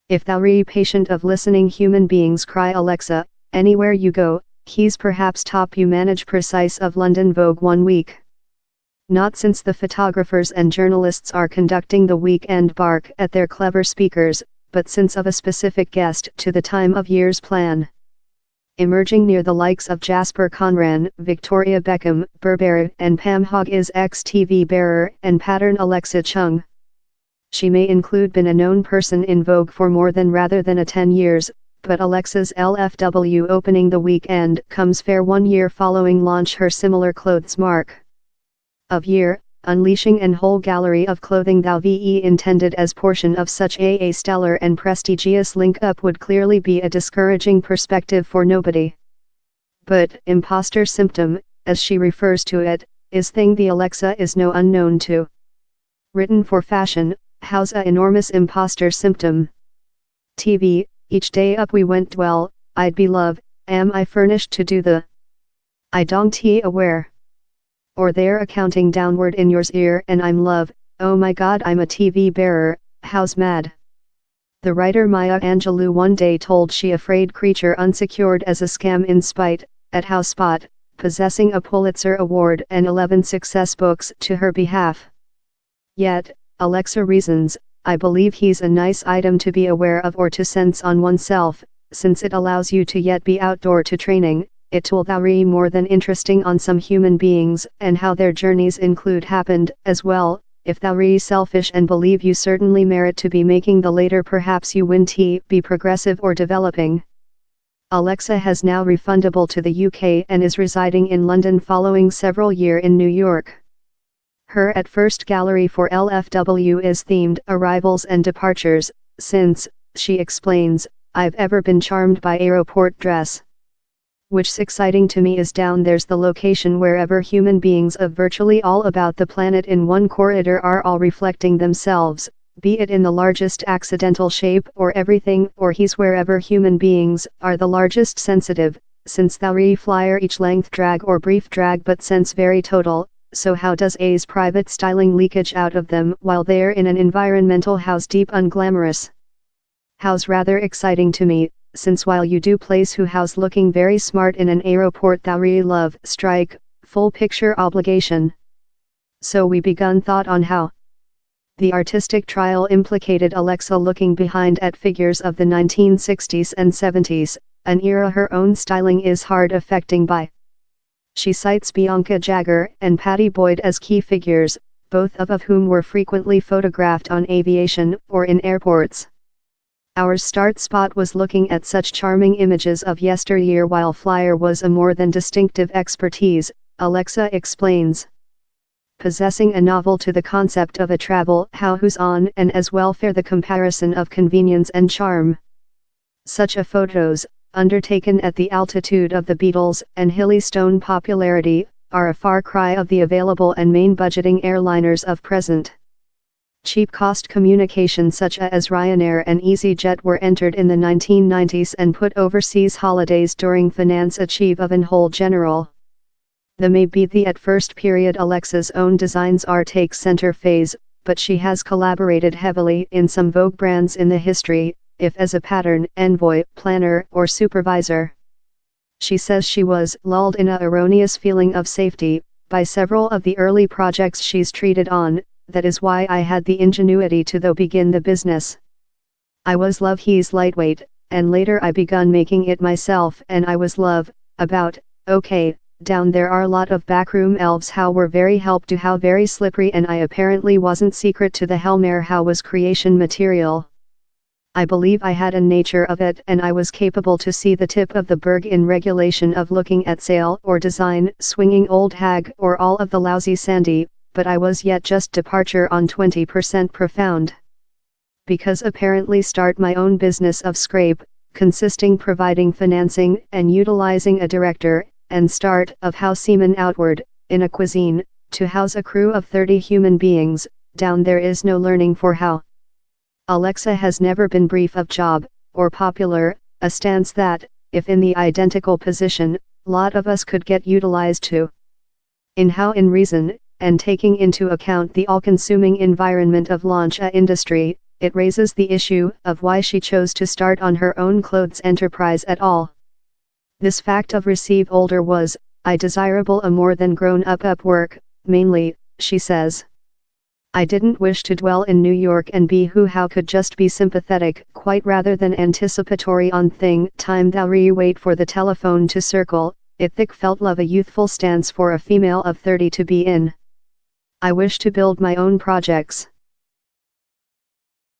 If thou re patient of listening human beings cry Alexa, anywhere you go, he's perhaps top you manage precise of London Vogue 1 week. Not since the photographers and journalists are conducting the weekend bark at their clever speakers, but since of a specific guest to the time of year's plan. Emerging near the likes of Jasper Conran, Victoria Beckham, Burberry and Pam Hogg is ex-TV bearer and pattern Alexa Chung. She may include been a known person in Vogue for more than rather than 10 years, but Alexa's LFW opening the weekend comes fair 1 year following launch her similar clothes mark of year, unleashing an whole gallery of clothing thou ve intended as portion of such a stellar and prestigious link-up would clearly be a discouraging perspective for nobody. But impostor symptom, as she refers to it, is thing the Alexa is no unknown to. Written for fashion, how's a enormous impostor symptom? TV, each day up we went dwell, I'd be love, am I furnished to do the I don't aware. Or there accounting downward in yours ear and I'm love, oh my god I'm a TV bearer, how's mad. The writer Maya Angelou one day told she afraid creature unsecured as a scam in spite, at how spot, possessing a Pulitzer Award and 11 success books to her behalf. Yet, Alexa reasons, I believe he's a nice item to be aware of or to sense on oneself, since it allows you to yet be outdoor to training, it tool thou re more than interesting on some human beings and how their journeys include happened as well, if thou re selfish and believe you certainly merit to be making the later perhaps you win be progressive or developing. Alexa has now refundable to the UK and is residing in London following several years in New York. Her at first gallery for LFW is themed arrivals and departures, since, she explains, I've ever been charmed by aeroport dress. Which's exciting to me is down there's the location wherever human beings of virtually all about the planet in one corridor are all reflecting themselves, be it in the largest accidental shape or everything or he's wherever human beings are the largest sensitive, since thou re flyer each length drag or brief drag but sense very total, so how does A's private styling leakage out of them while they're in an environmental house deep unglamorous? How's rather exciting to me, since while you do place who house looking very smart in an aeroport thou re love strike, full picture obligation. So we begun thought on how the artistic trial implicated Alexa looking behind at figures of the 1960s and 70s, an era her own styling is hard affecting by. She cites Bianca Jagger and Patty Boyd as key figures, both of whom were frequently photographed on aviation or in airports. Our start spot was looking at such charming images of yesteryear while flyer was a more than distinctive expertise, Alexa explains. Possessing a novel to the concept of a travel how who's on and as well fare the comparison of convenience and charm. Such a photos, undertaken at the altitude of the Beatles and hilly stone popularity, are a far cry of the available and main budgeting airliners of present. Cheap cost communication such as Ryanair and EasyJet were entered in the 1990s and put overseas holidays during finance achieve of an whole general. The may be the at first period Alexa's own designs are take center phase, but she has collaborated heavily in some Vogue brands in the history, if as a pattern, envoy, planner or supervisor. She says she was lulled in a erroneous feeling of safety, by several of the early projects she's treated on. That is why I had the ingenuity to though begin the business. I was love he's lightweight, and later I begun making it myself and I was love, about, okay, down there are lot of backroom elves how were very help to how very slippery and I apparently wasn't secret to the Helmare how was creation material. I believe I had a nature of it and I was capable to see the tip of the berg in regulation of looking at sale or design, swinging old hag or all of the lousy sandy, but I was yet just departure on 20% profound. Because apparently start my own business of scrape, consisting providing financing and utilizing a director, and start of how seaman outward, in a cuisine, to house a crew of 30 human beings, down there is no learning for how. Alexa has never been brief of job, or popular, a stance that, if in the identical position, lot of us could get utilized to. In how in reason, and taking into account the all-consuming environment of launch industry, it raises the issue of why she chose to start on her own clothes enterprise at all. This fact of receive older was, I desirable a more than grown-up work, mainly, she says. I didn't wish to dwell in New York and be who how could just be sympathetic, quite rather than anticipatory on thing time thou wait for the telephone to circle, it thick felt love a youthful stance for a female of 30 to be in. I wish to build my own projects.